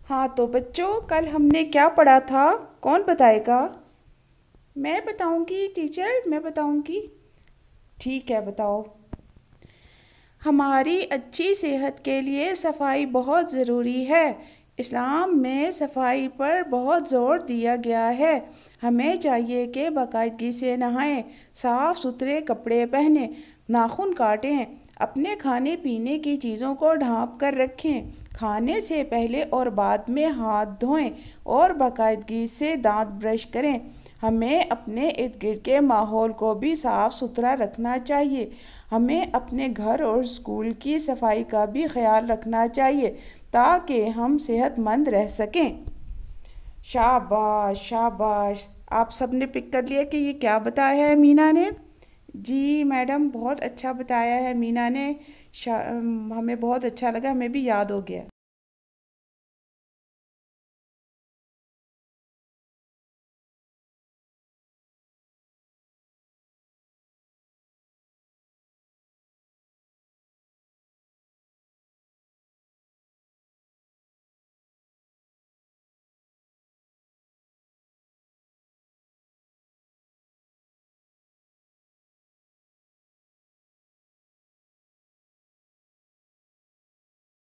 हाँ तो बच्चों, कल हमने क्या पढ़ा था? कौन बताएगा? मैं बताऊंगी टीचर, मैं बताऊंगी। ठीक है, बताओ। हमारी अच्छी सेहत के लिए सफाई बहुत ज़रूरी है। इस्लाम में सफाई पर बहुत ज़ोर दिया गया है। हमें चाहिए कि बाकायदगी से नहाएं, साफ़ सुथरे कपड़े पहनें, नाखून काटें, अपने खाने पीने की चीज़ों को ढाँप कर रखें, खाने से पहले और बाद में हाथ धोएं और बाकायदगी से दांत ब्रश करें। हमें अपने इर्द गिर्द के माहौल को भी साफ़ सुथरा रखना चाहिए। हमें अपने घर और स्कूल की सफाई का भी ख्याल रखना चाहिए ताकि हम सेहतमंद रह सकें। शाबाश शाबाश। आप सब ने पिक कर लिया कि ये क्या बताया है मीना ने? जी मैडम, बहुत अच्छा बताया है मीना ने। हमें बहुत अच्छा लगा, हमें भी याद हो गया।